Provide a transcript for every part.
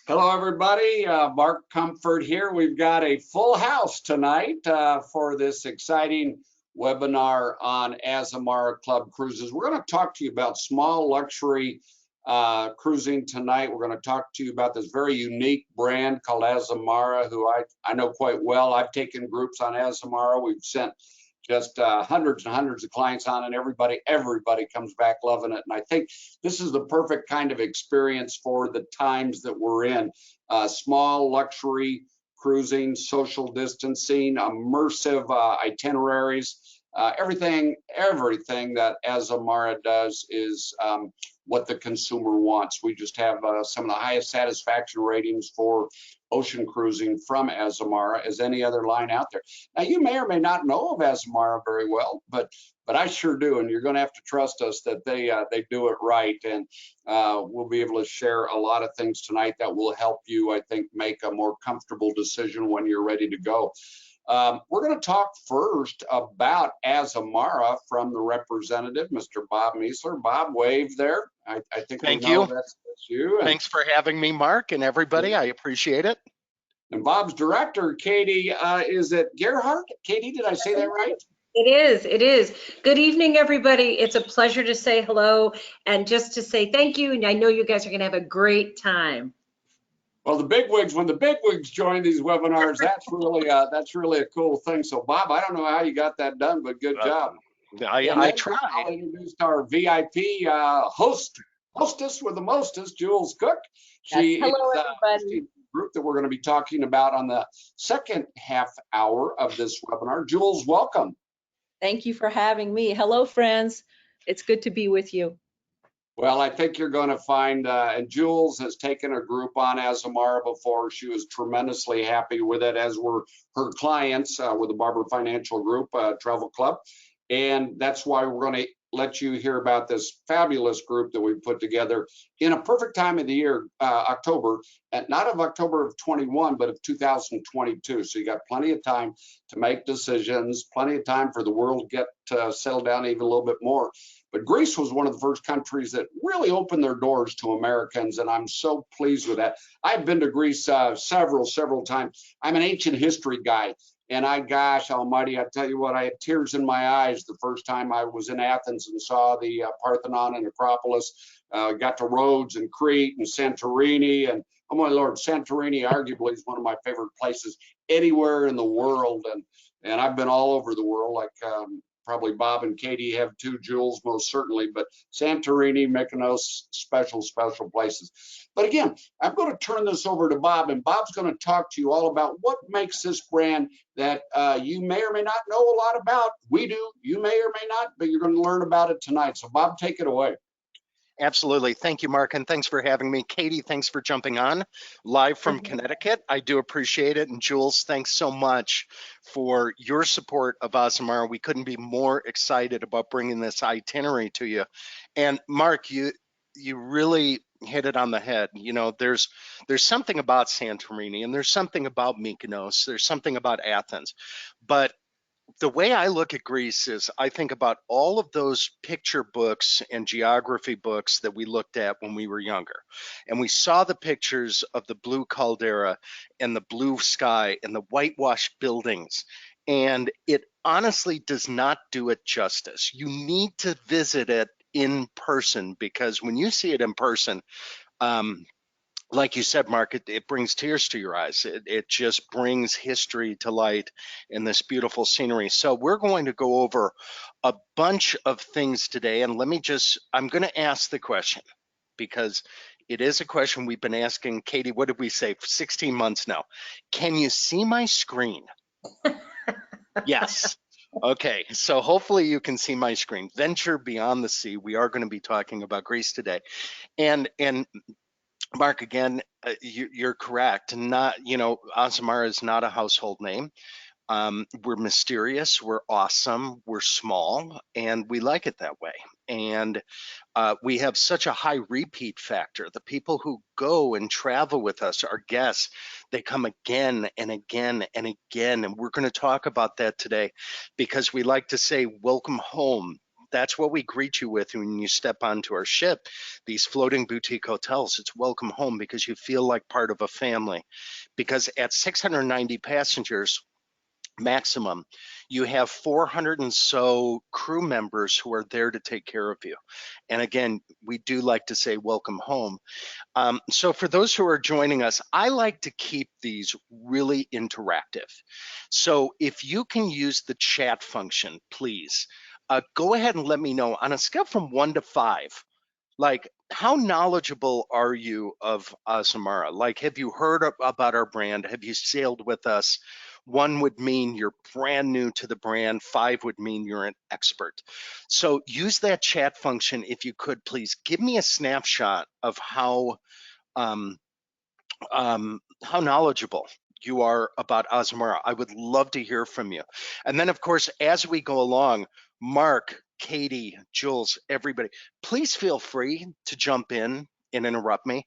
Hello, everybody. Mark Comfort here. We've got a full house tonight for this exciting webinar on Azamara Club Cruises. We're going to talk to you about small luxury cruising tonight. We're going to talk to you about this very unique brand called Azamara, who I know quite well. I've taken groups on Azamara. We've sent just hundreds and hundreds of clients on, and everybody comes back loving it. And I think this is the perfect kind of experience for the times that we're in. Small luxury cruising, social distancing, immersive itineraries. Everything that Azamara does is what the consumer wants. We just have some of the highest satisfaction ratings for ocean cruising from Azamara as any other line out there. Now, you may or may not know of Azamara very well, but I sure do, and you're going to have to trust us that they do it right. And we'll be able to share a lot of things tonight that will help you, I think, make a more comfortable decision when you're ready to go. We're going to talk first about Azamara from the representative, Mr. Bob Meisler. Bob, wave there. I think Thank you. That's you. And thanks for having me, Mark, and everybody. I appreciate it. And Bob's director, Katie, is it Gerhardt? Katie, did I say that right? It is. It is. Good evening, everybody. It's a pleasure to say hello and just to say thank you. And I know you guys are going to have a great time. Well, when the bigwigs join these webinars, that's really a cool thing. So, Bob, I don't know how you got that done, but good job. I tried. I'll introduce our VIP hostess with the mostest, Jules Cook. She hello, is everybody. Group that we're going to be talking about on the second half hour of this webinar. Jules, welcome. Thank you for having me. Hello, friends. It's good to be with you. Well, I think you're going to find, and Jules has taken a group on Azamara before. She was tremendously happy with it, as were her clients with the Barber Financial Group Travel Club. And that's why we're going to let you hear about this fabulous group that we put together in a perfect time of the year, October, and not of October of 21, but of 2022. So you got plenty of time to make decisions, plenty of time for the world to get to settle down even a little bit more. But Greece was one of the first countries that really opened their doors to Americans, and I'm so pleased with that. I've been to Greece several times. I'm an ancient history guy. And gosh almighty, I tell you what, I had tears in my eyes the first time I was in Athens and saw the Parthenon and Acropolis. Got to Rhodes and Crete and Santorini, and oh my Lord, Santorini arguably is one of my favorite places anywhere in the world. And I've been all over the world, like probably Bob and Katie have too, Jules most certainly, but Santorini, Mykonos, special places. But again, I'm going to turn this over to Bob, and Bob's going to talk to you all about what makes this brand that you may or may not know a lot about. We do, you may or may not, but you're going to learn about it tonight. So Bob, take it away. Absolutely. Thank you, Mark, and thanks for having me. Katie, thanks for jumping on live from Connecticut. I do appreciate it. And Jules, thanks so much for your support of Azamara. We couldn't be more excited about bringing this itinerary to you. And Mark, you really hit it on the head. You know, there's something about Santorini, and there's something about Mykonos, there's something about Athens, but the way I look at Greece is I think about all of those picture books and geography books that we looked at when we were younger. And we saw the pictures of the blue caldera and the blue sky and the whitewashed buildings. And it honestly does not do it justice. You need to visit it in person, because when you see it in person, like you said, Mark, it brings tears to your eyes. It just brings history to light in this beautiful scenery. So we're going to go over a bunch of things today. And I'm going to ask the question, because it is a question we've been asking. Katie, what did we say? For 16 months now. Can you see my screen? Yes. Okay, so hopefully you can see my screen. Venture beyond the sea. We are going to be talking about Greece today. And Mark, again, you're correct. Azamara is not a household name. We're mysterious, we're awesome, we're small, and we like it that way. And we have such a high repeat factor. The people who go and travel with us, our guests, they come again and again and again. And we're going to talk about that today, because we like to say, welcome home. That's what we greet you with when you step onto our ship, these floating boutique hotels. It's welcome home because you feel like part of a family. Because at 690 passengers, maximum, you have 400 and so crew members who are there to take care of you. And again, we do like to say welcome home. So for those who are joining us, I like to keep these really interactive. So if you can use the chat function, please, go ahead and let me know on a scale from 1 to 5, like, how knowledgeable are you of Azamara? Like, have you heard about our brand? Have you sailed with us? 1 would mean you're brand new to the brand. 5 would mean you're an expert. So use that chat function if you could, please. Give me a snapshot of how knowledgeable you are about Azamara. I would love to hear from you. And then, of course, as we go along, Mark, Katie, Jules, everybody, please feel free to jump in and interrupt me,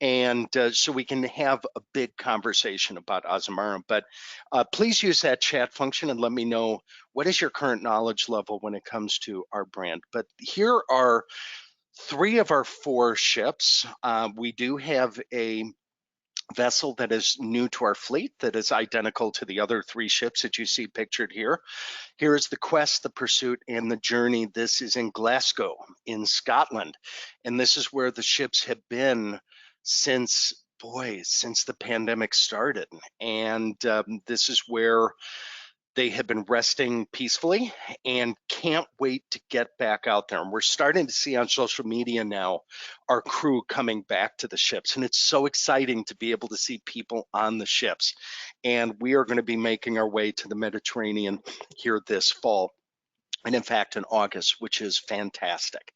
and so we can have a big conversation about Azamara. But please use that chat function and let me know what is your current knowledge level when it comes to our brand. But here are 3 of our 4 ships. We do have a vessel that is new to our fleet that is identical to the other 3 ships that you see pictured here. Here is the Quest, the Pursuit, and the Journey. This is in Glasgow in Scotland, and this is where the ships have been since the pandemic started. And this is where they have been resting peacefully and can't wait to get back out there. And we're starting to see on social media now our crew coming back to the ships. And it's so exciting to be able to see people on the ships. And we are going to be making our way to the Mediterranean here this fall. And in fact, in August, which is fantastic.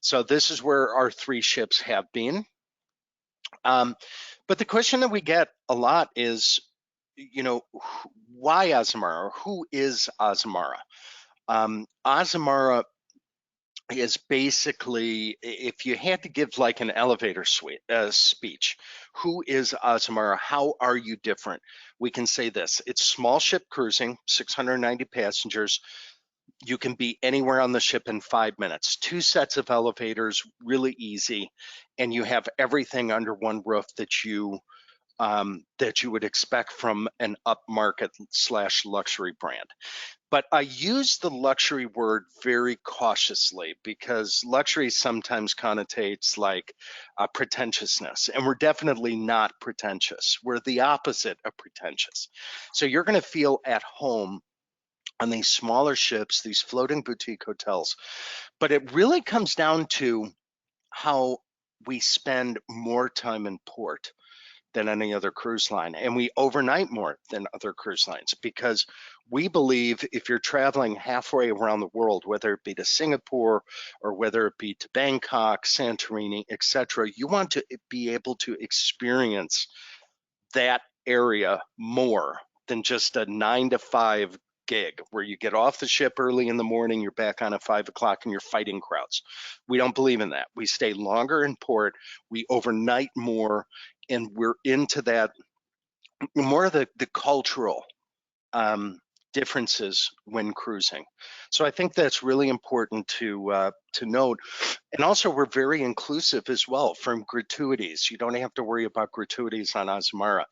So this is where our 3 ships have been. But the question that we get a lot is, why Azamara? Or who is Azamara? Azamara is basically, if you had to give like an elevator speech, who is Azamara? How are you different? We can say this: it's small ship cruising, 690 passengers. You can be anywhere on the ship in 5 minutes. 2 sets of elevators, really easy, and you have everything under one roof that you would expect from an upmarket / luxury brand. But I use the luxury word very cautiously because luxury sometimes connotates like pretentiousness, and we're definitely not pretentious. We're the opposite of pretentious. So you're going to feel at home on these smaller ships, these floating boutique hotels. But it really comes down to how we spend more time in port than any other cruise line, and we overnight more than other cruise lines, because we believe if you're traveling halfway around the world, whether it be to Singapore or whether it be to Bangkok, Santorini, etc., you want to be able to experience that area more than just a 9 to 5 gig where you get off the ship early in the morning, you're back on at 5 o'clock and you're fighting crowds. We don't believe in that. We stay longer in port, we overnight more, and we're into that more of the cultural differences when cruising. So I think that's really important to note. And also, we're very inclusive as well from gratuities. You don't have to worry about gratuities on Azamara.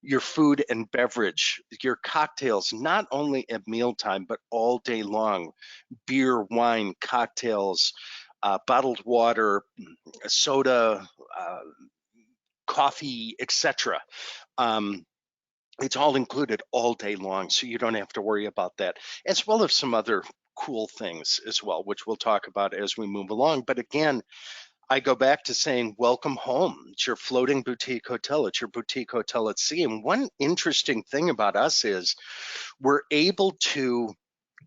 Your food and beverage, your cocktails, not only at mealtime, but all day long. Beer, wine, cocktails, bottled water, soda, coffee, etc. It's all included all day long, so you don't have to worry about that, as well as some other cool things as well, which we'll talk about as we move along. But again, I go back to saying, welcome home. It's your floating boutique hotel. It's your boutique hotel at sea. And one interesting thing about us is we're able to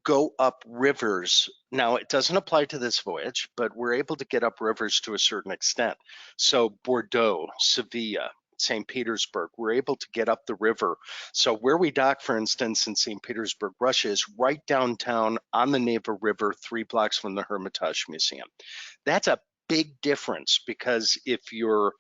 go up rivers. Now, it doesn't apply to this voyage, but we're able to get up rivers to a certain extent. So Bordeaux, Sevilla, St. Petersburg, we're able to get up the river. So where we dock, for instance, in St. Petersburg, Russia, is right downtown on the Neva River, 3 blocks from the Hermitage Museum. That's a big difference, because if you're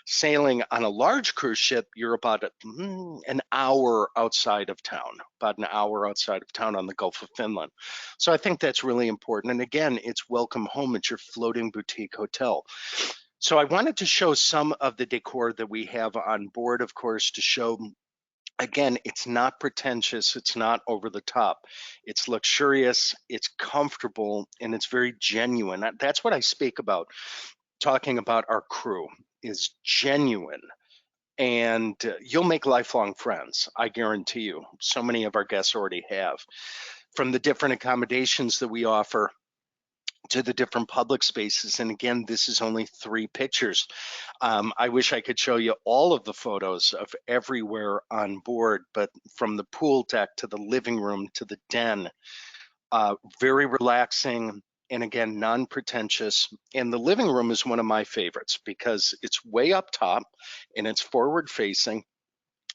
sailing on a large cruise ship, you're about an hour outside of town, about an hour outside of town on the Gulf of Finland. So I think that's really important. And again, it's welcome home. It's your floating boutique hotel. So I wanted to show some of the decor that we have on board, of course, to show, again, it's not pretentious, it's not over the top. It's luxurious, it's comfortable, and it's very genuine. That's what I speak about, talking about our crew, is genuine. And you'll make lifelong friends, I guarantee you. So many of our guests already have. From the different accommodations that we offer to the different public spaces. And again, this is only 3 pictures. I wish I could show you all of the photos of everywhere on board, but from the pool deck to the living room to the den, very relaxing, and again, non-pretentious. And the living room is one of my favorites because it's way up top and it's forward facing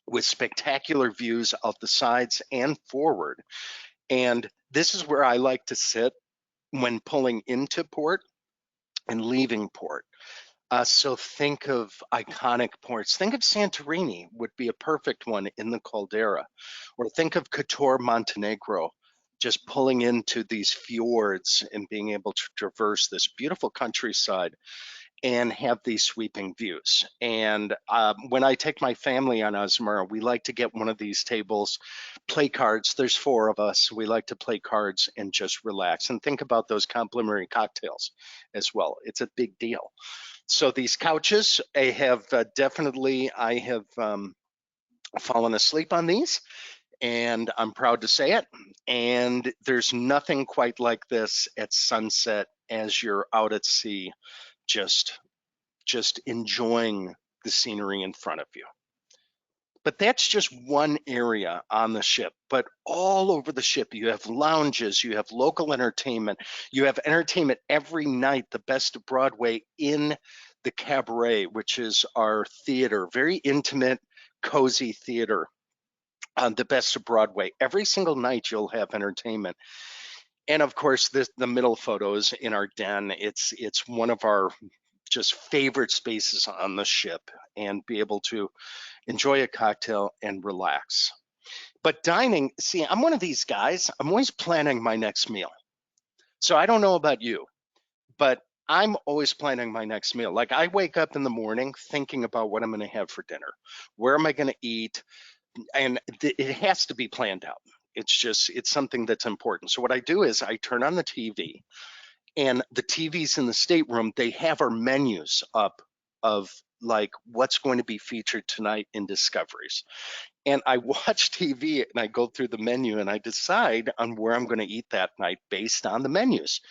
with spectacular views of the sides and forward. And this is where I like to sit when pulling into port and leaving port. So think of iconic ports. Think of Santorini would be a perfect one in the Caldera, or think of Kotor, Montenegro, just pulling into these fjords and being able to traverse this beautiful countryside and have these sweeping views. And when I take my family on Azamara, we like to get one of these tables, play cards. There's 4 of us. We like to play cards and just relax and think about those complimentary cocktails as well. It's a big deal. So these couches, I have fallen asleep on these, and I'm proud to say it. And there's nothing quite like this at sunset as you're out at sea, just enjoying the scenery in front of you. But that's just one area on the ship. But all over the ship, you have lounges, you have local entertainment, you have entertainment every night, the Best of Broadway in the Cabaret, which is our theater, very intimate, cozy theater on the Best of Broadway. Every single night you'll have entertainment. And of course, the middle photos in our den, it's one of our just favorite spaces on the ship, and be able to enjoy a cocktail and relax. But dining, see, I'm one of these guys, I'm always planning my next meal. So I don't know about you, but I'm always planning my next meal. Like, I wake up in the morning thinking about what I'm going to have for dinner. Where am I going to eat? And it has to be planned out. It's something that's important. So what I do is I turn on the TV, and the TVs in the stateroom, they have our menus up of like what's going to be featured tonight in Discoveries. And I watch TV and I go through the menu and I decide on where I'm going to eat that night based on the menus.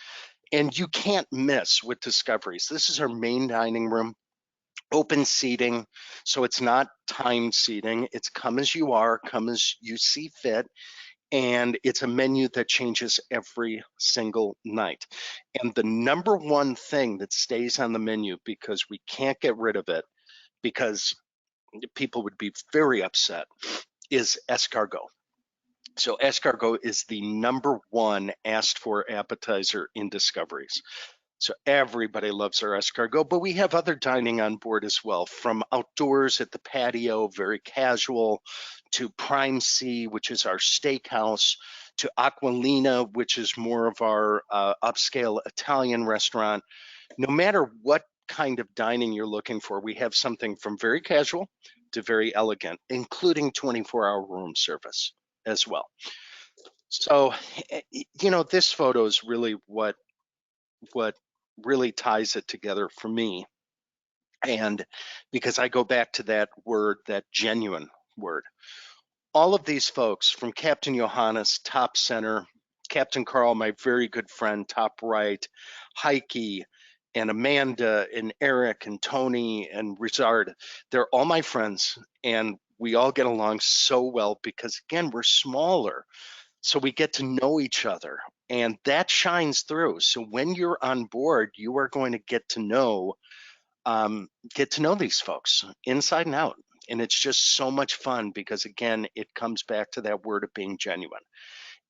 And you can't miss with Discoveries. This is our main dining room, open seating. So it's not timed seating. It's come as you are, come as you see fit. And it's a menu that changes every single night. And the number one thing that stays on the menu, because we can't get rid of it, because people would be very upset, is escargot. So escargot is the number one asked for appetizer in Discoveries. So everybody loves our escargot, but we have other dining on board as well, from outdoors at the patio, very casual, to Prime Sea, which is our steakhouse, to Aquilina, which is more of our upscale Italian restaurant. No matter what kind of dining you're looking for, we have something from very casual to very elegant, including 24-hour room service as well. So, this photo is really what really ties it together for me. And because I go back to that word, that genuine word. All of these folks, from Captain Johannes, top center, Captain Carl, my very good friend, top right, Heike, and Amanda, and Eric, and Tony, and Rizard, they're all my friends, and we all get along so well because, again, we're smaller. So we get to know each other, and that shines through. So when you're on board, you are going to get to know these folks inside and out. And it's just so much fun because, again, it comes back to that word of being genuine.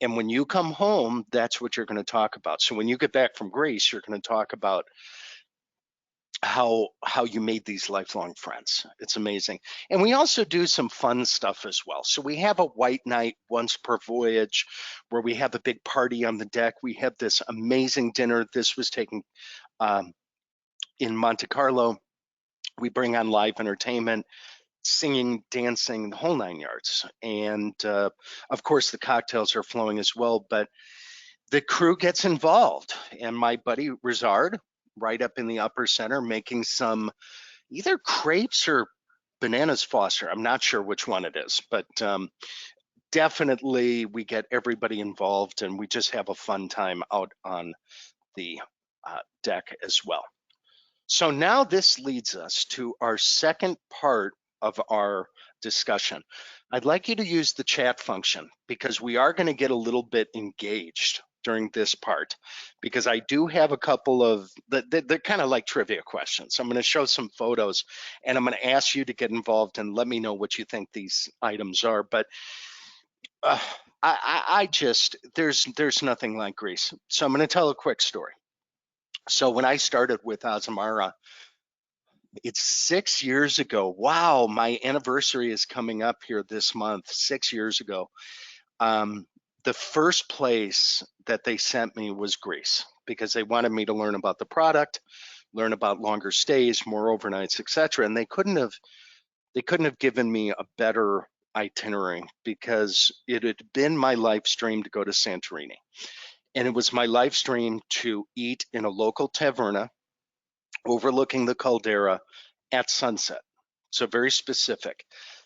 And when you come home, that's what you're going to talk about. So when you get back from Greece, you're going to talk about how you made these lifelong friends. It's amazing. And we also do some fun stuff as well. So we have a white night once per voyage where we have a big party on the deck. We have this amazing dinner. This was taken in Monte Carlo. We bring on live entertainment, singing, dancing, the whole 9 yards. And of course the cocktails are flowing as well, but the crew gets involved. And my buddy Rizard, right up in the upper center, making some either crepes or bananas Foster. I'm not sure which one it is, but definitely we get everybody involved and we just have a fun time out on the deck as well. So now this leads us to our second part of our discussion. I'd like you to use the chat function because we are going to get a little bit engaged during this part, because I do have a couple of, they're kind of like trivia questions. I'm going to show some photos and I'm going to ask you to get involved and let me know what you think these items are. But I just, there's nothing like Greece. So I'm going to tell a quick story. So when I started with Azamara, it's 6 years ago. Wow, my anniversary is coming up here this month, 6 years ago. The first place that they sent me was Greece because they wanted me to learn about the product, learn about longer stays, more overnights, etc. And they couldn't have given me a better itinerary because it had been my life stream to go to Santorini. And it was my life stream to eat in a local taverna overlooking the caldera at sunset. So very specific.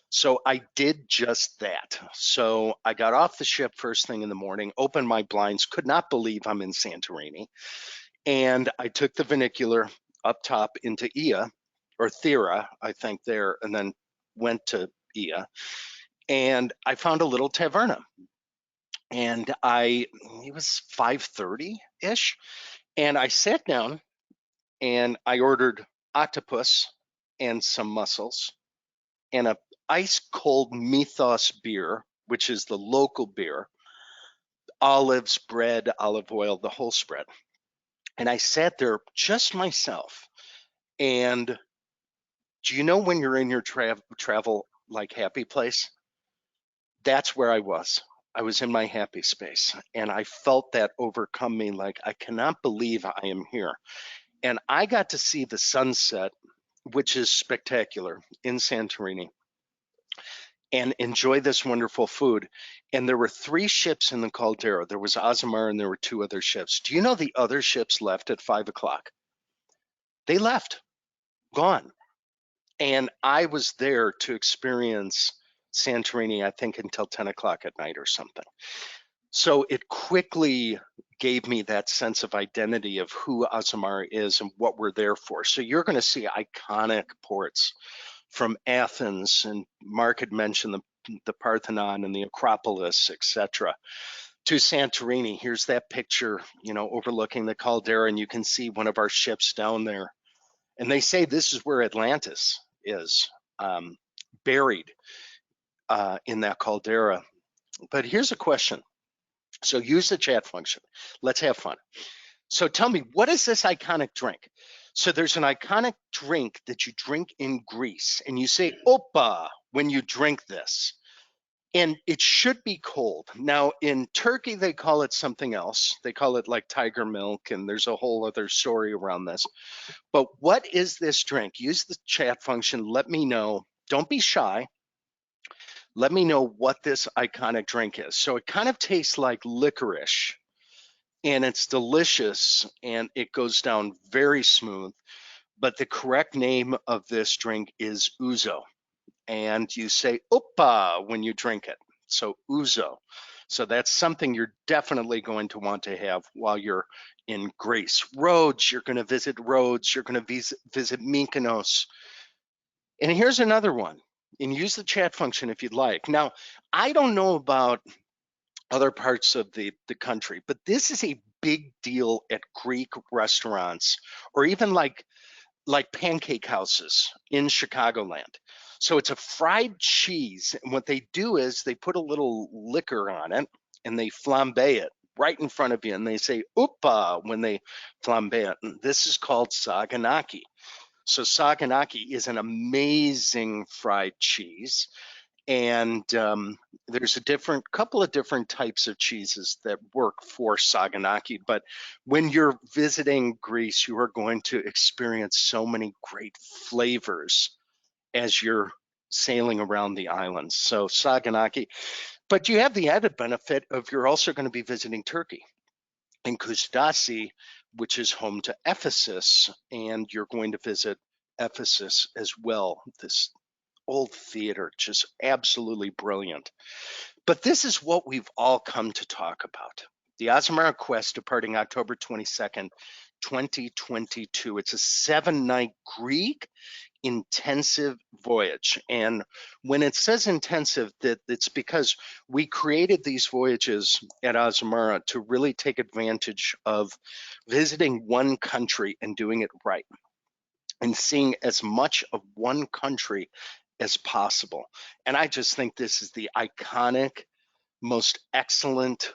So I did just that. So I got off the ship first thing in the morning, opened my blinds, could not believe I'm in Santorini. And I took the vernacular up top into Ia, or Thera, I think there, and then went to Ia. And I found a little taverna. And it was 5:30-ish. And I sat down and I ordered octopus and some mussels and a ice cold Mythos beer, which is the local beer, olives, bread, olive oil, the whole spread. And I sat there just myself. And do you know when you're in your travel like happy place? That's where I was. I was in my happy space and I felt that overcome me, like I cannot believe I am here. And I got to see the sunset, which is spectacular, in Santorini, and enjoy this wonderful food. And there were 3 ships in the caldera. There was Azamara and there were 2 other ships. Do you know the other ships left at 5 o'clock? They left, gone. And I was there to experience Santorini, I think, until 10 o'clock at night or something. So it quickly gave me that sense of identity of who Azamara is and what we're there for. So you're going to see iconic ports from Athens, and Mark had mentioned the Parthenon and the Acropolis, etc., to Santorini. Here's that picture, overlooking the caldera, and you can see one of our ships down there. And they say this is where Atlantis is, buried in that caldera. But here's a question. So use the chat function. Let's have fun. So tell me, what is this iconic drink? So there's an iconic drink that you drink in Greece, and you say "Opa" when you drink this. And it should be cold. Now, in Turkey, they call it something else. They call it like tiger milk, and there's a whole other story around this. But what is this drink? Use the chat function. Let me know. Don't be shy. Let me know what this iconic drink is. So it kind of tastes like licorice, and it's delicious, and it goes down very smooth. But the correct name of this drink is ouzo. And you say "Opa" when you drink it. So ouzo. So that's something you're definitely going to want to have while you're in Greece. Rhodes, you're going to visit Rhodes. You're going to visit Mykonos. And here's another one. And use the chat function if you'd like. Now, I don't know about other parts of the country, but this is a big deal at Greek restaurants, or even like pancake houses in Chicagoland. So it's a fried cheese, and what they do is they put a little liquor on it and they flambe it right in front of you, and they say "Opa" when they flambe it. And this is called saganaki. So Saganaki is an amazing fried cheese. And there's a couple of different types of cheeses that work for Saganaki. But when you're visiting Greece, you are going to experience so many great flavors as you're sailing around the islands. So Saganaki, but you have the added benefit of you're also going to be visiting Turkey in Kustasi, which is home to Ephesus, and you're going to visit Ephesus as well. This old theater, just absolutely brilliant. But this is what we've all come to talk about. The Azamara Quest departing October 22nd, 2022. It's a 7-night Greek intensive voyage. And when it says intensive, that it's because we created these voyages at Azamara to really take advantage of visiting one country and doing it right, and seeing as much of one country as possible. And I just think this is the iconic, most excellent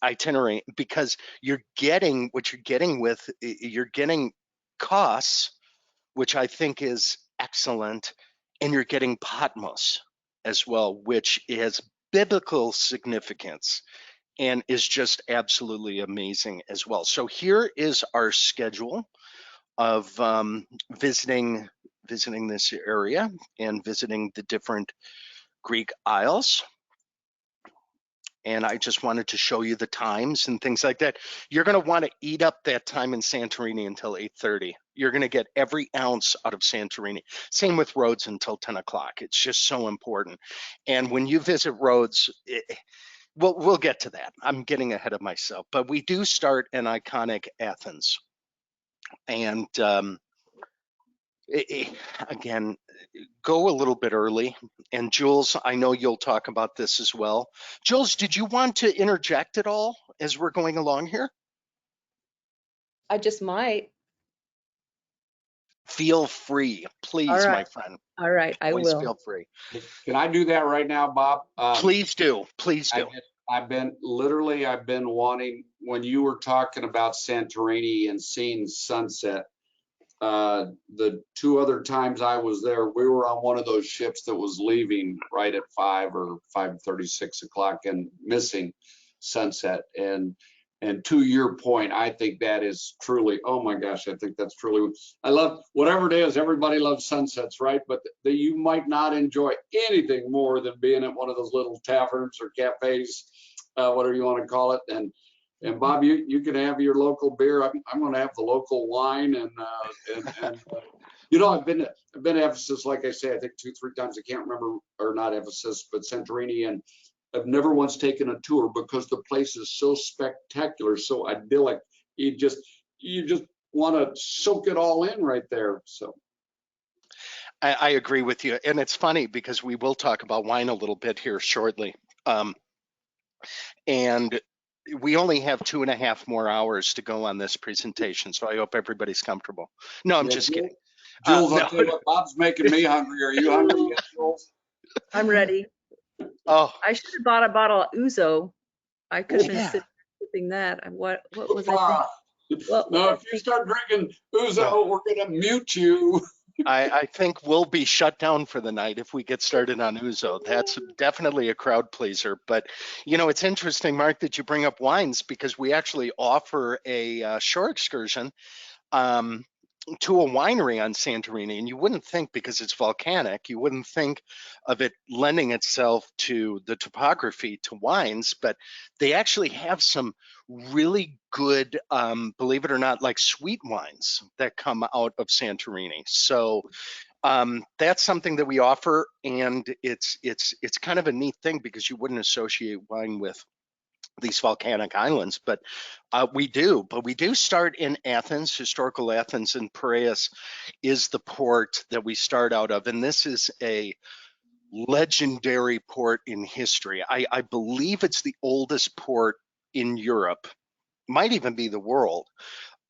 itinerary, because you're getting what you're getting with, you're getting costs, which I think is excellent, and you're getting Patmos as well, which has biblical significance and is just absolutely amazing as well. So here is our schedule of visiting this area and visiting the different Greek isles. And I just wanted to show you the times and things like that. You're going to want to eat up that time in Santorini until 8:30. You're going to get every ounce out of Santorini. Same with Rhodes until 10 o'clock. It's just so important. And when you visit Rhodes, we'll get to that. I'm getting ahead of myself. But we do start in iconic Athens. And again, go a little bit early. And Jules, I know you'll talk about this as well. Jules, did you want to interject at all as we're going along here? I just might. Feel free, please, All right. my friend. All right, I Please will. feel free. Can I do that right now, Bob? Please do. Please do. I've been wanting, when you were talking about Santorini and seeing sunset, the 2 other times I was there, we were on one of those ships that was leaving right at 5 or 5:30, 6 o'clock and missing sunset. And to your point, I think that is truly, oh my gosh, I think that's truly, I love, whatever it is, everybody loves sunsets, right? But you might not enjoy anything more than being at one of those little taverns or cafes, whatever you want to call it. And Bob, you can have your local beer. I'm going to have the local wine, and you know, I've been to Ephesus, like I say, I think 2, 3 times. I can't remember, or not Ephesus, but Santorini, and I've never once taken a tour because the place is so spectacular, so idyllic. You just want to soak it all in right there. So I agree with you, and it's funny because we will talk about wine a little bit here shortly. And we only have 2.5 more hours to go on this presentation, so I hope everybody's comfortable. No, I'm just kidding. Jules, I'll tell you what, Bob's making me hungry. Are you hungry yet, Jules? I'm ready. Oh, I should have bought a bottle of Ouzo. I could have been yeah. sipping that. What was I thinking? No, if you start drinking Ouzo, we're going to mute you. I think we'll be shut down for the night if we get started on Ouzo. That's definitely a crowd pleaser. But, you know, it's interesting, Mark, that you bring up wines, because we actually offer a shore excursion to a winery on Santorini. And you wouldn't think, because it's volcanic, you wouldn't think of it lending itself to the topography to wines, but they actually have some really good, believe it or not, like sweet wines that come out of Santorini. So that's something that we offer, and it's kind of a neat thing because you wouldn't associate wine with these volcanic islands, but we do start in Athens, historical Athens, and Piraeus is the port that we start out of. And this is a legendary port in history. I believe it's the oldest port in Europe, might even be the world.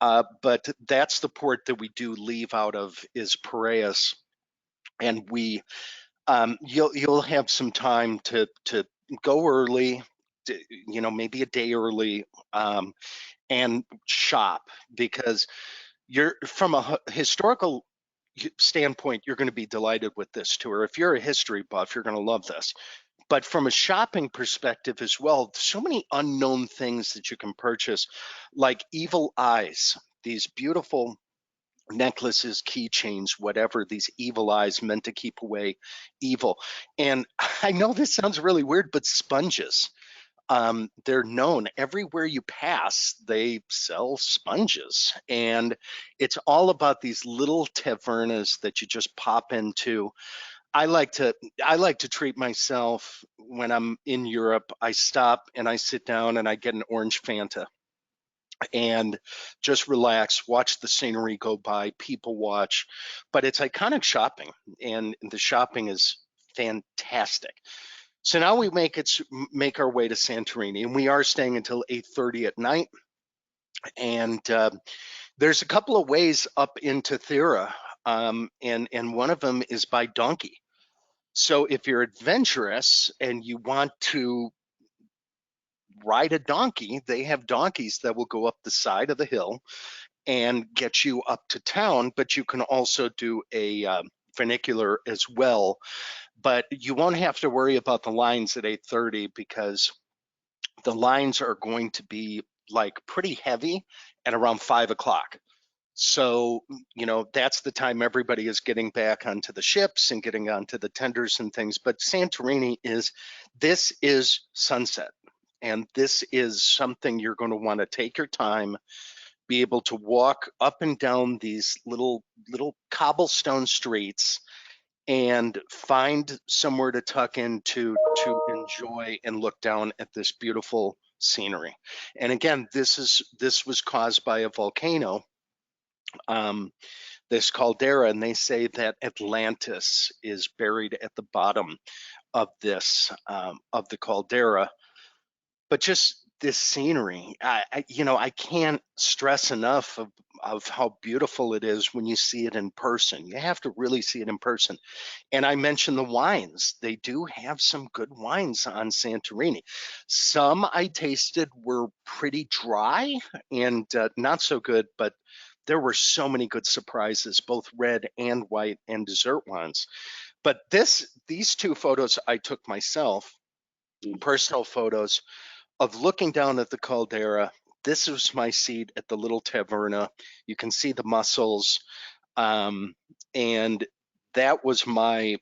But that's the port that we do leave out of, is Piraeus. And we, you'll have some time to go early, you know, maybe a day early, and shop, because You're from a historical standpoint, you're going to be delighted with this tour. If you're a history buff, you're going to love this. But from a shopping perspective as well, so many unknown things that you can purchase, like evil eyes, these beautiful necklaces, keychains, whatever, these evil eyes meant to keep away evil. And I know this sounds really weird, but sponges. They're known everywhere you pass, they sell sponges. And it's all about these little tavernas that you just pop into. I like to treat myself when I'm in Europe. I stop and I sit down and I get an orange Fanta and just relax, watch the scenery go by, people watch. But it's iconic shopping, and the shopping is fantastic. So now we make our way to Santorini, and we are staying until 8:30 at night. And there's a couple of ways up into Thera, and one of them is by donkey. So if you're adventurous and you want to ride a donkey, they have donkeys that will go up the side of the hill and get you up to town, but you can also do a funicular as well. But you won't have to worry about the lines at 8:30 because the lines are going to be like pretty heavy at around 5 o'clock. So, that's the time everybody is getting back onto the ships and getting onto the tenders and things. But Santorini this is sunset. And this is something you're going to want to take your time, be able to walk up and down these little cobblestone streets and find somewhere to tuck into to enjoy and look down at this beautiful scenery. And again, this was caused by a volcano, this caldera, and they say that Atlantis is buried at the bottom of this of the caldera. But just this scenery, I can't stress enough of how beautiful it is when you see it in person. You have to really see it in person. And I mentioned the wines. They do have some good wines on Santorini. Some I tasted were pretty dry and not so good, but there were so many good surprises, both red and white and dessert wines. But these two photos I took myself, personal photos of looking down at the caldera. This was my seat at the little taverna. You can see the mussels, and that was my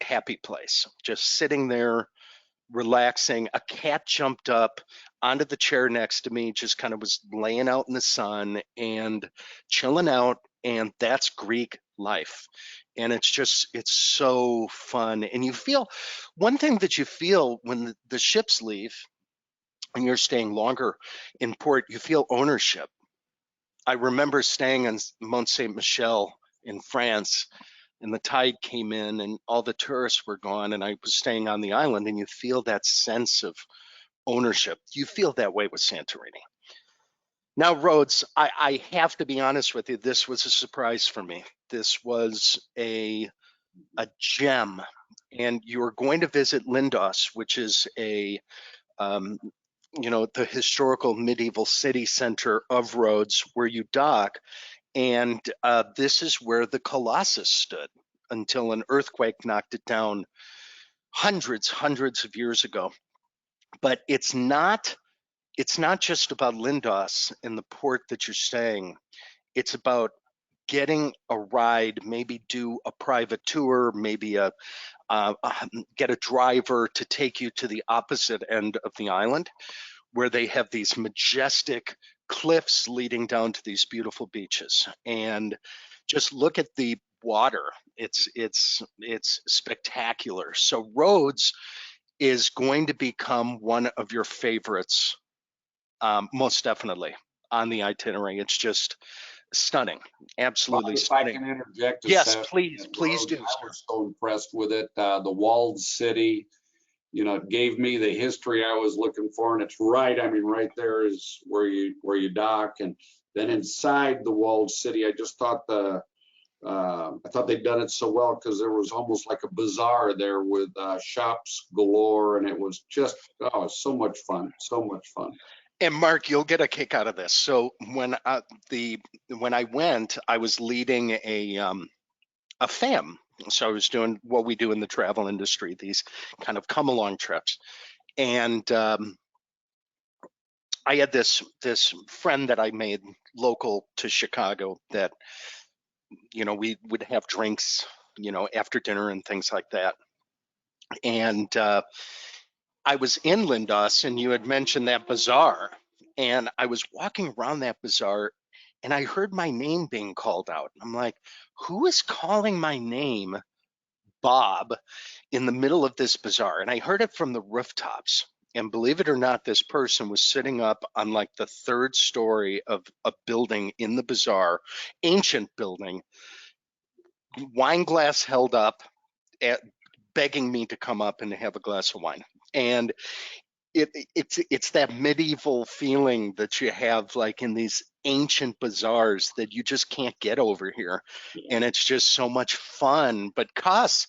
happy place, just sitting there relaxing. A cat jumped up onto the chair next to me, just kind of was laying out in the sun and chilling out, and that's Greek life. And it's so fun. And you feel, one thing that you feel when the ships leave and you're staying longer in port, you feel ownership. I remember staying on Mont Saint Michel in France, and the tide came in and all the tourists were gone, and I was staying on the island, and you feel that sense of ownership. You feel that way with Santorini. Now, Rhodes, I have to be honest with you, this was a surprise for me. This was a gem. And you're going to visit Lindos, which is the historical medieval city center of Rhodes, where you dock. And this is where the Colossus stood until an earthquake knocked it down hundreds of years ago. But it's not just about Lindos and the port that you're staying. It's about getting a ride, maybe do a private tour, maybe get a driver to take you to the opposite end of the island, where they have these majestic cliffs leading down to these beautiful beaches. And just look at the water. It's spectacular. So Rhodes is going to become one of your favorites, most definitely, on the itinerary. It's just stunning, absolutely If stunning. I can interject, Yes, please do. I was so impressed with it. The walled city, it gave me the history I was looking for, and it's right. I mean, right there is where you dock, and then inside the walled city, I just thought I thought they'd done it so well, because there was almost like a bazaar there with shops galore, and it was just so much fun, so much fun. And Mark, you'll get a kick out of this. So when I went, I was leading a FAM. So I was doing what we do in the travel industry, these kind of come along trips. And I had this friend that I made local to Chicago that, we would have drinks, after dinner and things like that. And I was in Lindos, and you had mentioned that bazaar, and I was walking around that bazaar, and I heard my name being called out. I'm like, who is calling my name, Bob, in the middle of this bazaar? And I heard it from the rooftops. And believe it or not, this person was sitting up on like the third story of a building in the bazaar, ancient building, wine glass held up, begging me to come up and have a glass of wine. And it's that medieval feeling that you have like in these ancient bazaars that you just can't get over here. And it's just so much fun. But Kos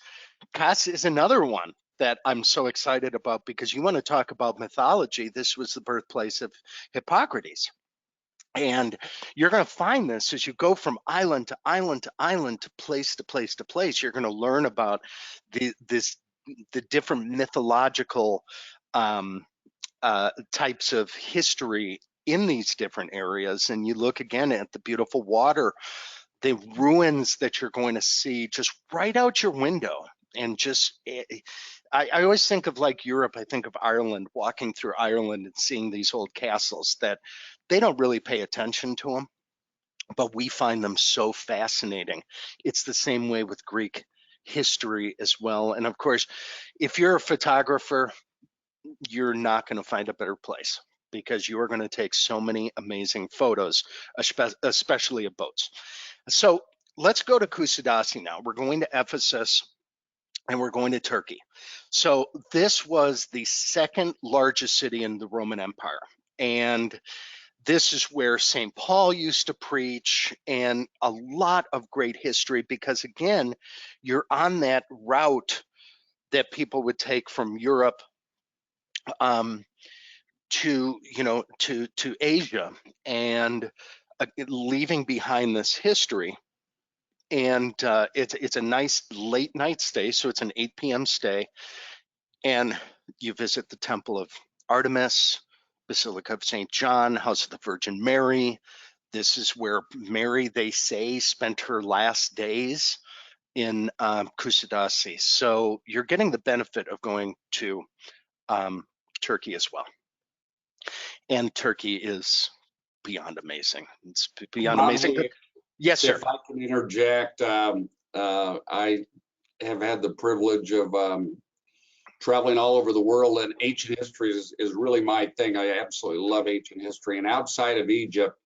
is another one that I'm so excited about, because you want to talk about mythology. This was the birthplace of Hippocrates. And you're going to find this as you go from island to island to island, to place to place to place. You're going to learn about the different mythological types of history in these different areas. And you look again at the beautiful water, the ruins that you're going to see just right out your window. And just, I always think of like Europe. I think of Ireland, walking through Ireland and seeing these old castles that they don't really pay attention to them, but we find them so fascinating. It's the same way with Greek history as well. And of course, if you're a photographer, you're not going to find a better place, because you are going to take so many amazing photos, especially of boats. So let's go to Kusadasi now. We're going to Ephesus and we're going to Turkey. So this was the second largest city in the Roman Empire. And this is where St. Paul used to preach, and a lot of great history, because again, you're on that route that people would take from Europe to Asia, and leaving behind this history. And it's a nice late night stay, so it's an 8 p.m. stay, and you visit the Temple of Artemis, Basilica of St. John, House of the Virgin Mary. This is where Mary, they say, spent her last days in Kusadasi. So you're getting the benefit of going to Turkey as well. And Turkey is beyond amazing. It's beyond amazing. Yes, sir. If I can interject, I have had the privilege of traveling all over the world, and ancient history is really my thing. I absolutely love ancient history. And outside of Egypt,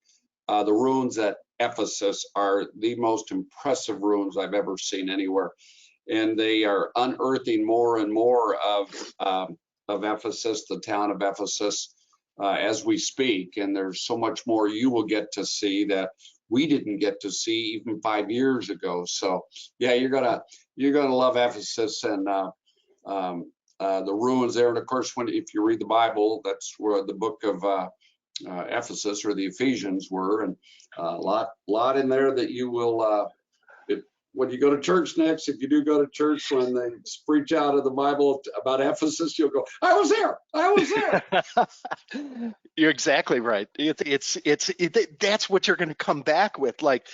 the ruins at Ephesus are the most impressive ruins I've ever seen anywhere. And they are unearthing more and more of Ephesus, the town of Ephesus, as we speak. And there's so much more you will get to see that we didn't get to see even 5 years ago. So yeah, you're gonna love Ephesus and the ruins there. And of course, if you read the Bible, that's where the book of Ephesus or the Ephesians were, and a lot in there that you will. When you go to church next, if you do go to church, when they preach out of the Bible about Ephesus, you'll go, "I was there. I was there." You're exactly right. That's what you're going to come back with. Like,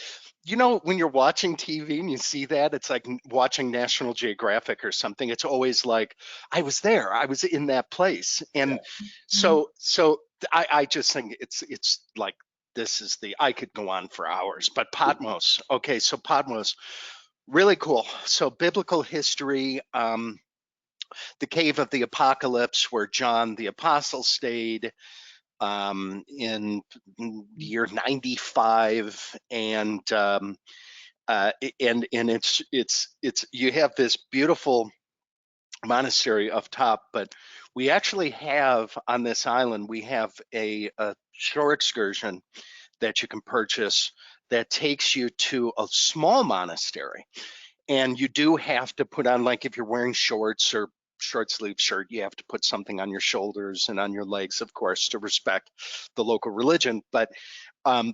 when you're watching TV and you see that, it's like watching National Geographic or something. It's always like, I was there. I was in that place. And Yeah. so I just think it's like, I could go on for hours. But Patmos. Okay, so Patmos, really cool. So biblical history, the cave of the Apocalypse, where John the Apostle stayed in year 95, and it's you have this beautiful monastery up top, but we actually have on this island, we have a shore excursion that you can purchase that takes you to a small monastery. And you do have to put on, like, if you're wearing shorts or short sleeve shirt, you have to put something on your shoulders and on your legs, of course, to respect the local religion. But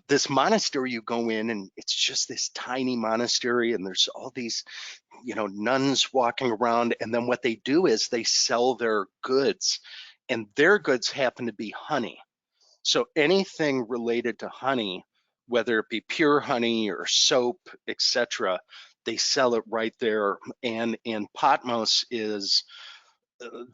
this monastery, you go in and it's just this tiny monastery, and there's all these, nuns walking around. And then what they do is they sell their goods, and their goods happen to be honey. So anything related to honey, whether it be pure honey or soap, etc., they sell it right there. And in Patmos is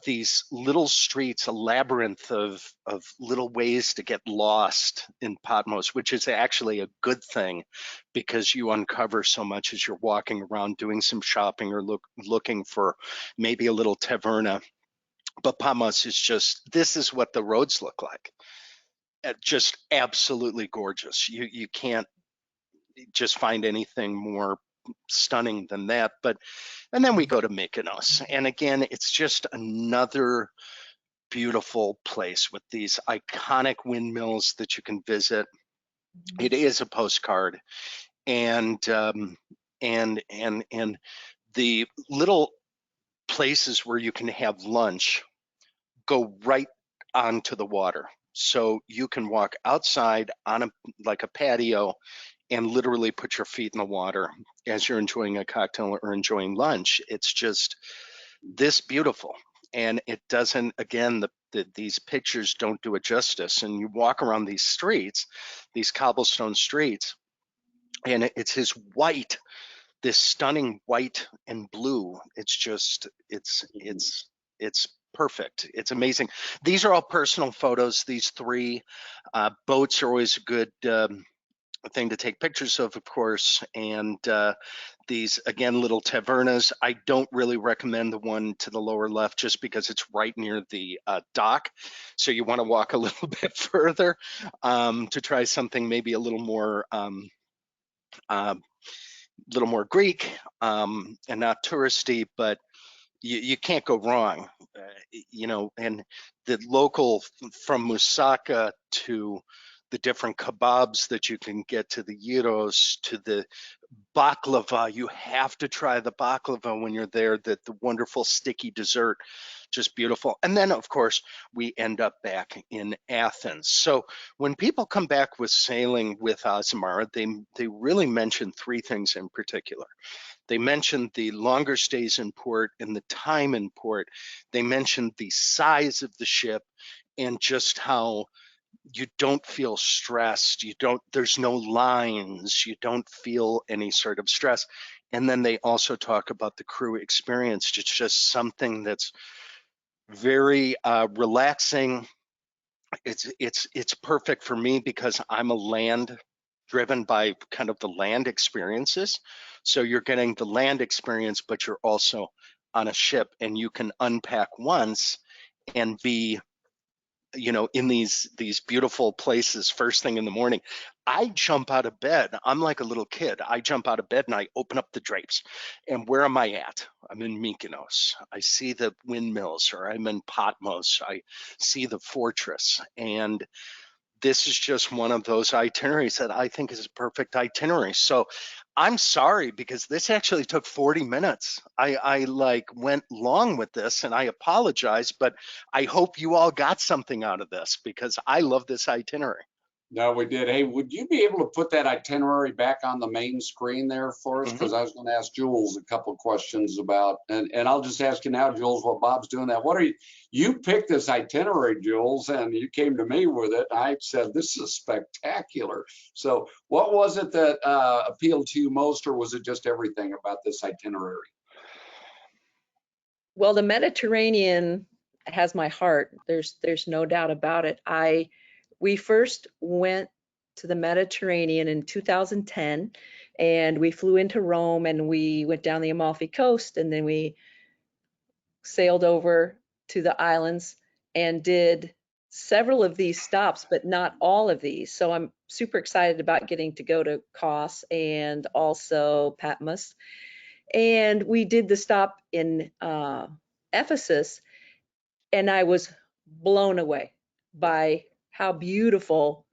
these little streets, a labyrinth of little ways to get lost in Patmos, which is actually a good thing because you uncover so much as you're walking around doing some shopping or looking for maybe a little taverna. But Patmos is just, this is what the roads look like. Just absolutely gorgeous. You can't just find anything more stunning than that. And then we go to Mykonos, and again, it's just another beautiful place with these iconic windmills that you can visit. It is a postcard, and the little places where you can have lunch go right onto the water. So you can walk outside on like a patio and literally put your feet in the water as you're enjoying a cocktail or enjoying lunch. It's just this beautiful. And it doesn't, again, these pictures don't do it justice. And you walk around these streets, these cobblestone streets, and it's this stunning white and blue. It's just, it's perfect. It's amazing. These are all personal photos. These three boats are always a good thing to take pictures of course. And these, again, little tavernas. I don't really recommend the one to the lower left just because it's right near the dock. So you want to walk a little bit further to try something maybe a little more Greek and not touristy, but you can't go wrong, and the local, from moussaka to the different kebabs that you can get, to the gyros, to the baklava. You have to try the baklava when you're there, the wonderful sticky dessert, just beautiful. And then, of course, we end up back in Athens. So when people come back with sailing with Azamara, they really mention three things in particular. They mentioned the longer stays in port and the time in port. They mentioned the size of the ship and just how you don't feel stressed. There's no lines. You don't feel any sort of stress. And then they also talk about the crew experience. It's just something that's very relaxing. It's perfect for me because I'm a land driven by kind of the land experiences. So you're getting the land experience, but you're also on a ship, and you can unpack once and be, in these beautiful places first thing in the morning. I jump out of bed. I'm like a little kid. I jump out of bed and I open up the drapes. And where am I at? I'm in Mykonos. I see the windmills, or I'm in Patmos. I see the fortress. And this is just one of those itineraries that I think is a perfect itinerary. So I'm sorry, because this actually took 40 minutes. I went long with this, and I apologize, but I hope you all got something out of this because I love this itinerary. No, we did. Hey, would you be able to put that itinerary back on the main screen there for us? Because I was going to ask Jules a couple of questions about, and I'll just ask you now, Jules, while Bob's doing that. You picked this itinerary, Jules, and you came to me with it. I said, this is spectacular. So what was it that appealed to you most, or was it just everything about this itinerary? Well, the Mediterranean has my heart. There's no doubt about it. We first went to the Mediterranean in 2010, and we flew into Rome, and we went down the Amalfi Coast, and then we sailed over to the islands and did several of these stops, but not all of these. So I'm super excited about getting to go to Kos and also Patmos. And we did the stop in Ephesus, and I was blown away by how beautiful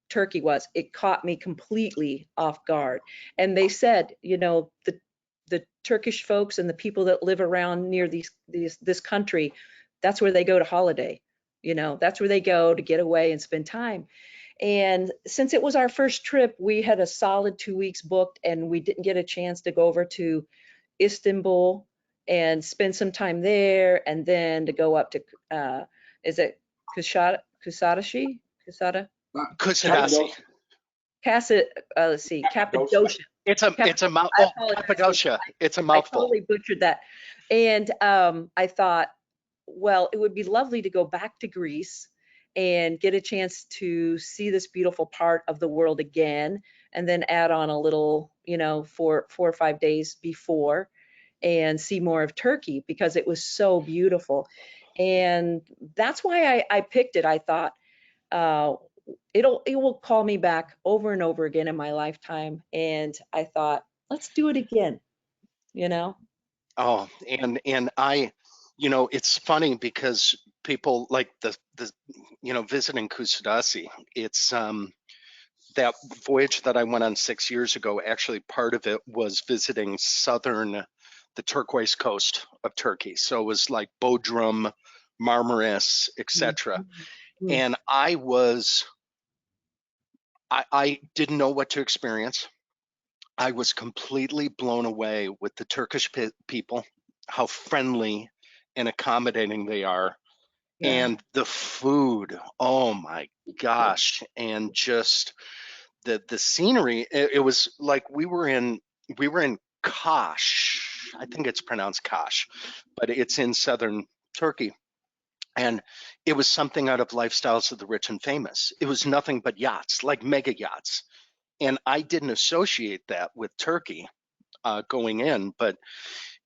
Turkey was. It caught me completely off guard. And they said, the the Turkish folks and the people that live around near this country, that's where they go to holiday. You know, that's where they go to get away and spend time. And since it was our first trip, we had a solid 2 weeks booked, and we didn't get a chance to go over to Istanbul and spend some time there, and then to go up to, is it Kusadasi? Kusada? Kusadasi. Let's see, Cappadocia. It's a mouth. I Oh, apologize. Cappadocia. It's a I mouthful. totally butchered that. And I thought, well, it would be lovely to go back to Greece and get a chance to see this beautiful part of the world again, and then add on a little, you know, 4 or 5 days before, and see more of Turkey because it was so beautiful. And that's why I picked it. I thought it will call me back over and over again in my lifetime. And I thought, let's do it again, you know? Oh, and I, you know, it's funny because people like the you know, visiting Kusadasi, it's that voyage that I went on 6 years ago, actually part of it was visiting the turquoise coast of Turkey. So it was like Bodrum, Marmaris, etc. Mhm. And I didn't know what to experience. I was completely blown away with the Turkish people, how friendly and accommodating they are. Yeah. And the food, oh my gosh, and just the scenery. It was like we were in Kaş. I think it's pronounced Kaş, but it's in southern Turkey. And it was something out of Lifestyles of the Rich and Famous. It was nothing but yachts, like mega yachts. And I didn't associate that with Turkey going in, but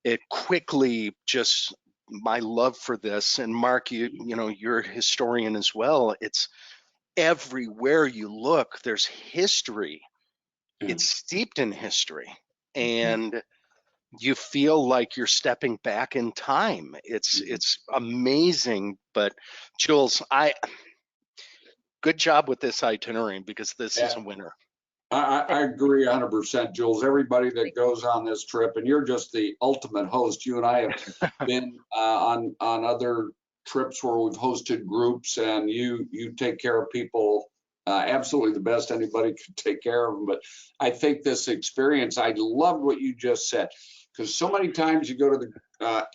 it quickly just my love for this. And Mark, you know, you're a historian as well. It's everywhere you look, there's history. Yeah. It's steeped in history, and you feel like you're stepping back in time. It's amazing. But Jules, good job with this itinerary because this is a winner. I agree 100%, Jules. Everybody that goes on this trip, and you're just the ultimate host. You and I have been on other trips where we've hosted groups, and you take care of people absolutely the best anybody could take care of them. But I think this experience, I loved what you just said, because so many times you go to the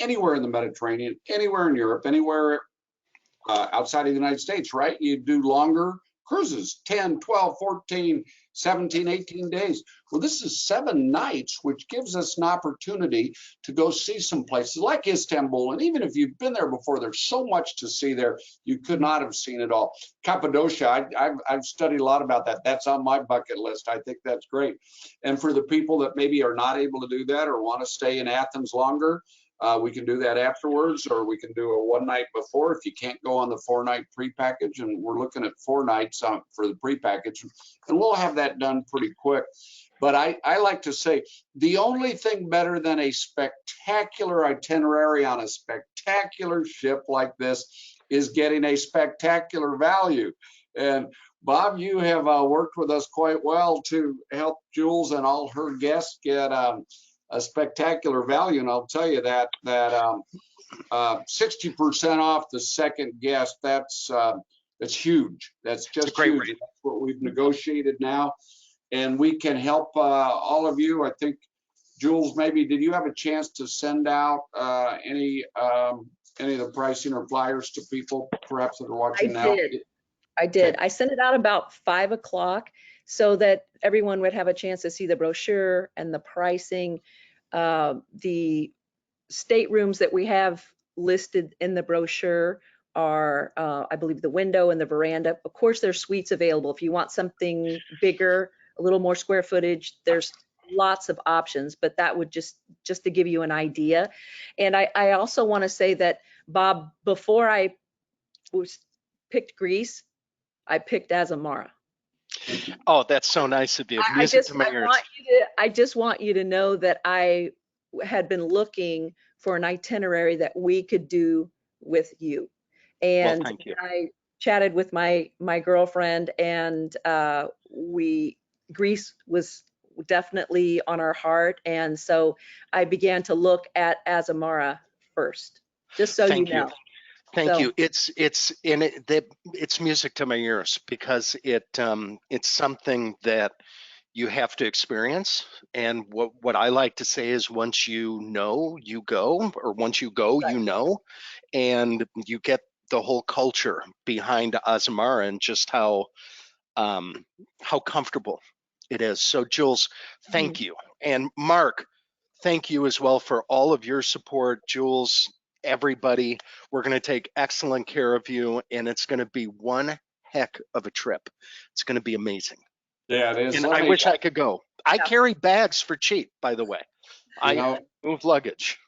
anywhere in the Mediterranean, anywhere in Europe, anywhere outside of the United States, right? You do longer cruises, 10, 12, 14, 17, 18 days. Well, this is 7 nights, which gives us an opportunity to go see some places like Istanbul. And even if you've been there before, there's so much to see there. You could not have seen it all. Cappadocia, I've studied a lot about that. That's on my bucket list. I think that's great. And for the people that maybe are not able to do that or want to stay in Athens longer, we can do that afterwards, or we can do a 1 night before if you can't go on the 4-night pre-package. And we're looking at 4 nights for the pre-package, and we'll have that done pretty quick. But I like to say the only thing better than a spectacular itinerary on a spectacular ship like this is getting a spectacular value. And Bob, you have worked with us quite well to help Jules and all her guests get a spectacular value, and I'll tell you that 60% off the second guest, that's huge. That's just huge. Rate. That's what we've negotiated now, and we can help all of you. I think, Jules, maybe did you have a chance to send out any of the pricing or flyers to people perhaps that are watching now? I did. Okay. I sent it out about 5 o'clock so that everyone would have a chance to see the brochure and the pricing. The staterooms that we have listed in the brochure are, I believe, the window and the veranda. Of course, there's suites available. If you want something bigger, a little more square footage, there's lots of options, but that would just to give you an idea. And I also want to say that, Bob, before I picked Greece, I picked Azamara. Oh, that's so nice of you. I just want you to know that I had been looking for an itinerary that we could do with you. And well, thank you. I chatted with my girlfriend, and Greece was definitely on our heart. And so I began to look at Azamara first, just so you Thank you. know. Thank So you. It's music to my ears because it's something that you have to experience. And what I like to say is once you know, you go, or once you go, right. you know, and you get the whole culture behind Azamara and just how comfortable it is. So Jules, thank you. And Mark, thank you as well for all of your support. Jules, everybody, we're going to take excellent care of you, and it's going to be one heck of a trip. It's going to be amazing. Yeah, it is. And Let I me, wish I could go. I Yeah. carry bags for cheap, by the way. you I know, move luggage.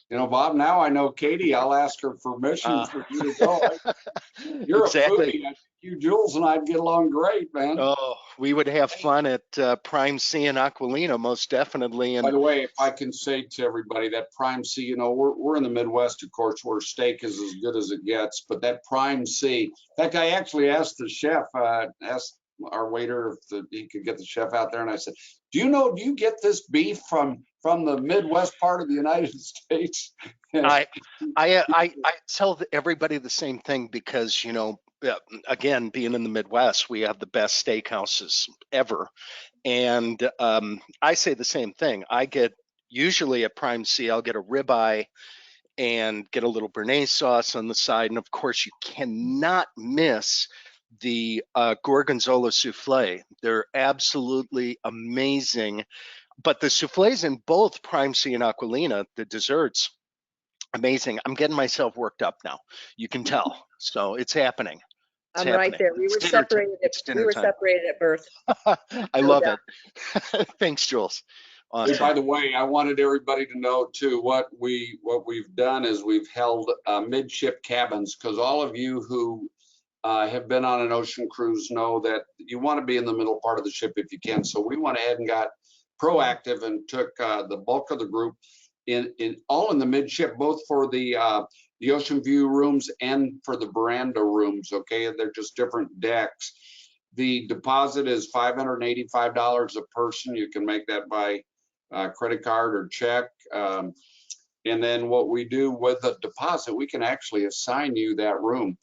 Bob, now I know Katie. I'll ask her permission for you to go. You're a Exactly. foodie. I think you, Jules, and I'd get along great, man. Oh, we would have fun at Prime C in Aquilina, most definitely. By And the way, if I can say to everybody that Prime C, we're in the Midwest, of course, where steak is as good as it gets, but that Prime C, in fact, I actually asked the chef, asked our waiter if he could get the chef out there, and I said, do you get this beef from the Midwest part of the United States? I I tell everybody the same thing because again, being in the Midwest, we have the best steakhouses ever, and I say the same thing. I get usually at Prime C, I'll get a ribeye and get a little béarnaise sauce on the side, and of course, you cannot miss the gorgonzola souffle. They're absolutely amazing. But the souffles in both Prime C and Aquilina, the desserts, amazing. I'm getting myself worked up now. You can tell. So it's happening. It's I'm right happening. there. We It's were dinner time. separated. It's We dinner were time. separated at birth. I No love doubt. it. Thanks, Jules. Hey, by Awesome. the way, I wanted everybody to know too, what we've done is we've held midship cabins, because all of you who have been on an ocean cruise know that you want to be in the middle part of the ship if you can. So we went ahead and got proactive and took the bulk of the group in the midship, both for the ocean view rooms and for the veranda rooms. Okay, they're just different decks. The deposit is $585 a person. You can make that by credit card or check. And then what we do with the deposit, we can actually assign you that room.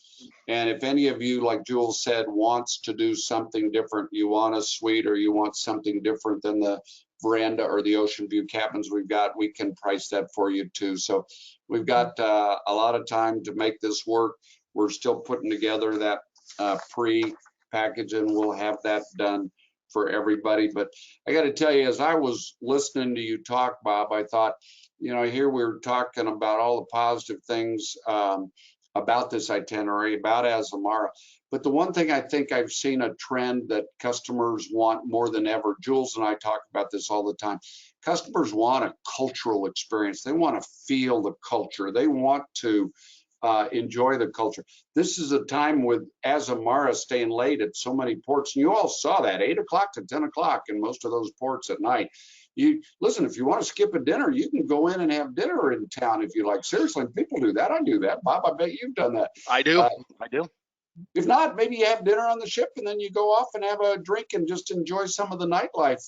And if any of you, like Jules said, wants to do something different, you want a suite or you want something different than the veranda or the ocean view cabins we've got, we can price that for you too. So we've got a lot of time to make this work. We're still putting together that pre-package, and we'll have that done for everybody. But I got to tell you, as I was listening to you talk, Bob, I thought, here we're talking about all the positive things about this itinerary, about Azamara. But the one thing I think I've seen a trend that customers want more than ever, Jules and I talk about this all the time, customers want a cultural experience. They want to feel the culture. They want to enjoy the culture. This is a time with Azamara staying late at so many ports. And you all saw that, 8 o'clock to 10 o'clock in most of those ports at night. You listen, if you want to skip a dinner, you can go in and have dinner in town if you like. Seriously, people do that. I do that. Bob, I bet you've done that. I do. I do. If not, maybe you have dinner on the ship and then you go off and have a drink and just enjoy some of the nightlife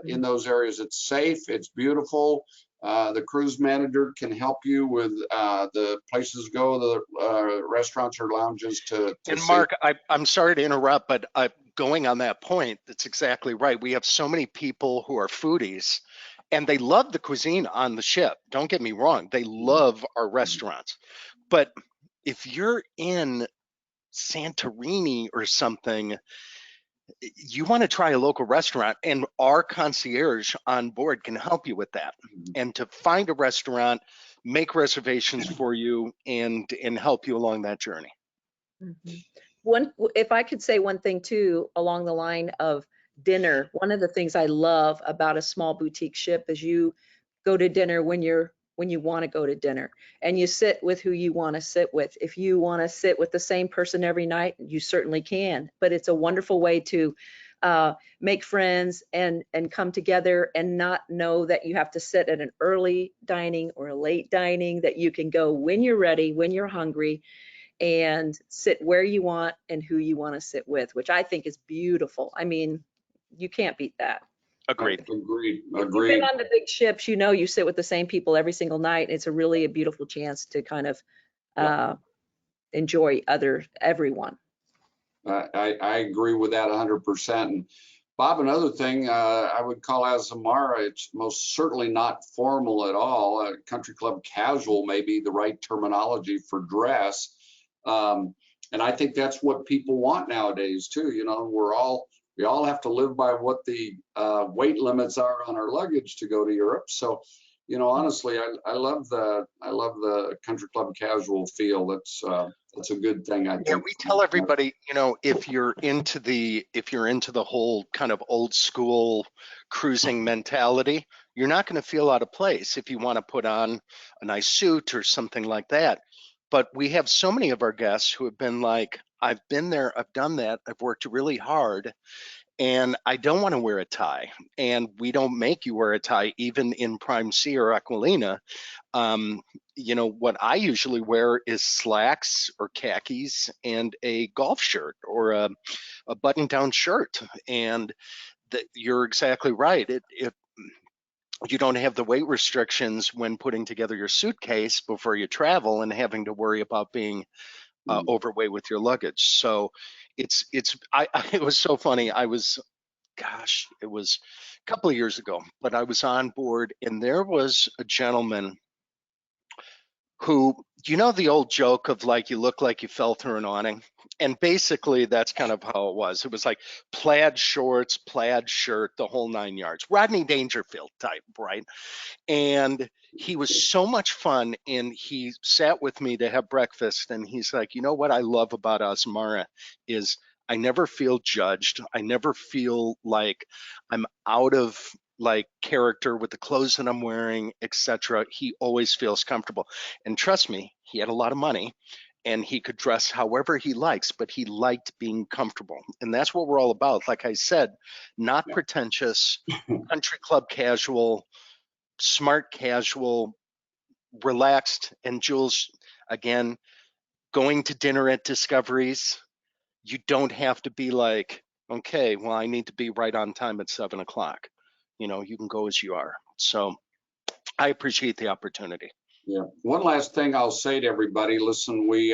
in those areas. It's safe. It's beautiful. The cruise manager can help you with the places to go, the restaurants or lounges to And see. Mark, I'm sorry to interrupt, but going on that point, that's exactly right. We have so many people who are foodies and they love the cuisine on the ship. Don't get me wrong. They love our restaurants. But if you're in Santorini or something, you want to try a local restaurant, and our concierge on board can help you with that. And to find a restaurant, make reservations for you, and help you along that journey. If I could say one thing too, along the line of dinner, one of the things I love about a small boutique ship is you go to dinner when you want to go to dinner, and you sit with who you want to sit with. If you want to sit with the same person every night, you certainly can, but it's a wonderful way to make friends and come together and not know that you have to sit at an early dining or a late dining, that you can go when you're ready, when you're hungry, and sit where you want and who you want to sit with, which I think is beautiful. I mean, you can't beat that. Agreed. Agreed, If you've agreed. been on the big ships, you know, you sit with the same people every single night. It's a really a beautiful chance to kind of enjoy everyone. I agree with that 100%. And Bob, another thing I would call Azamara, it's most certainly not formal at all. Country club casual may be the right terminology for dress. And I think that's what people want nowadays too. You know, we all have to live by what the weight limits are on our luggage to go to Europe. So, you know, honestly, I love the country club casual feel. That's a good thing, I think. Yeah, we tell everybody, you know, if you're into the whole kind of old school cruising mentality, you're not going to feel out of place if you want to put on a nice suit or something like that. But we have so many of our guests who have been like, I've been there, I've done that, I've worked really hard, and I don't want to wear a tie. And we don't make you wear a tie, even in Prime Sea or Aquilina. You know, what I usually wear is slacks or khakis and a golf shirt or a button-down shirt. And you're exactly right. If you don't have the weight restrictions when putting together your suitcase before you travel and having to worry about being overweight with your luggage. So it was so funny. It was a couple of years ago, but I was on board and there was a gentleman who, you know, the old joke of like, you look like you fell through an awning. And basically that's kind of how it was. It was like plaid shorts, plaid shirt, the whole 9 yards, Rodney Dangerfield type, right? And he was so much fun. And he sat with me to have breakfast. And he's like, you know what I love about Azamara is I never feel judged. I never feel like I'm out of like character with the clothes that I'm wearing, etc. He always feels comfortable. And trust me, he had a lot of money and he could dress however he likes, but he liked being comfortable. And that's what we're all about. Like I said, not pretentious, country club casual, smart casual, relaxed. And Jules, again, going to dinner at Discoveries, you don't have to be like, okay, well, I need to be right on time at 7:00. You know, you can go as you are. So I appreciate the opportunity. Yeah. One last thing I'll say to everybody, listen, we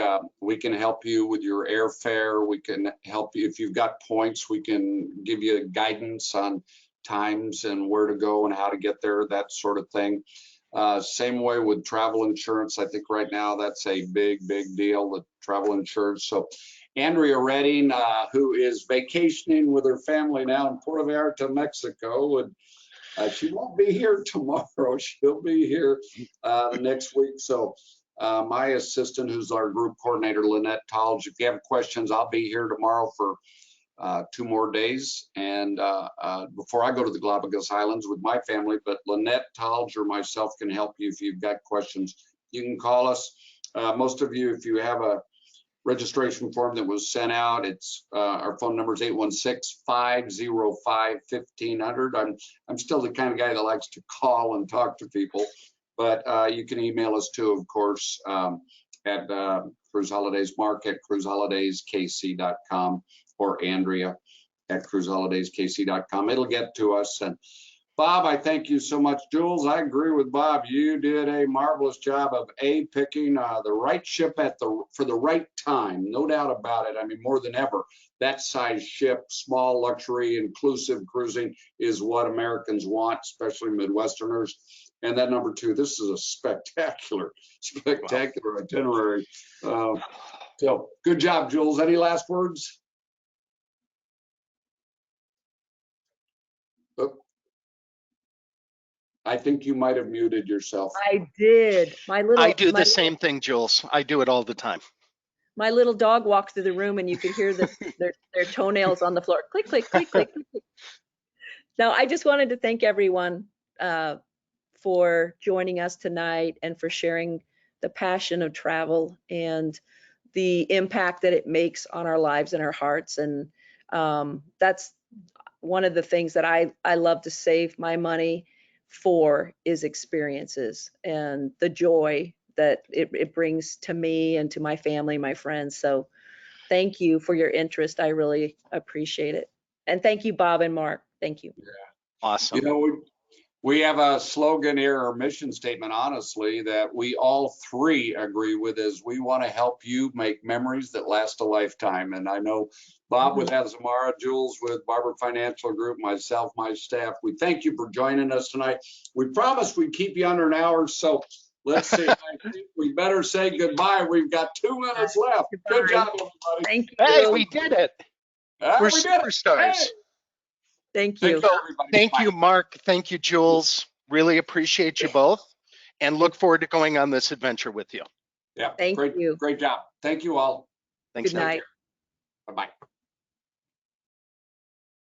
can help you with your airfare. We can help you if you've got points. We can give you guidance on times and where to go and how to get there, that sort of thing. Same way with travel insurance. I think right now that's a big deal, the travel insurance. So Andrea Redding, who is vacationing with her family now in Puerto Vallarta, Mexico, and she won't be here tomorrow. She'll be here next week. So my assistant, who's our group coordinator, Lynette Tolge, if you have questions, I'll be here tomorrow for 2 more days. And before I go to the Galapagos Islands with my family, but Lynette Tolge or myself can help you if you've got questions. You can call us. Most of you, if you have a registration form that was sent out, it's our phone number is 816-505-1500. I'm still the kind of guy that likes to call and talk to people, but you can email us too, of course, at Cruise Holidays Mark at cruiseholidayskc.com or Andrea at cruiseholidayskc.com. It'll get to us. And Bob, I thank you so much. Jules, I agree with Bob. You did a marvelous job of picking the right ship for the right time. No doubt about it. I mean, more than ever, that size ship, small, luxury, inclusive cruising is what Americans want, especially Midwesterners. And then number 2, this is a spectacular itinerary. So good job, Jules. Any last words? I think you might have muted yourself. I did. I do the same thing, Jules. I do it all the time. My little dog walked through the room and you could hear their toenails on the floor. Click, click, click, click, click. Now, I just wanted to thank everyone for joining us tonight and for sharing the passion of travel and the impact that it makes on our lives and our hearts. And that's one of the things that I love to save my money for is experiences and the joy that it brings to me and to my family, my friends. So thank you for your interest. I really appreciate it. And thank you, Bob and Mark. Thank you. Yeah. Awesome. You know, we have a slogan here, or mission statement, honestly, that we all three agree with is we want to help you make memories that last a lifetime. And I know Bob with Azamara, Jules with Barber Financial Group, myself, my staff, we thank you for joining us tonight. We promised we'd keep you under an hour, so let's see. I think we better say goodbye. We've got 2 minutes left. Good job, everybody. Thank Hey, you. we did it. Ah, We're we did it. superstars. Hey, Thank thank you. you, everybody. Thank Bye. you, Mark. Thank you, Jules. Really appreciate you both and look forward to going on this adventure with you. Yeah, Thank great, you. great job. Thank you all. Thanks. Good night. Bye-bye.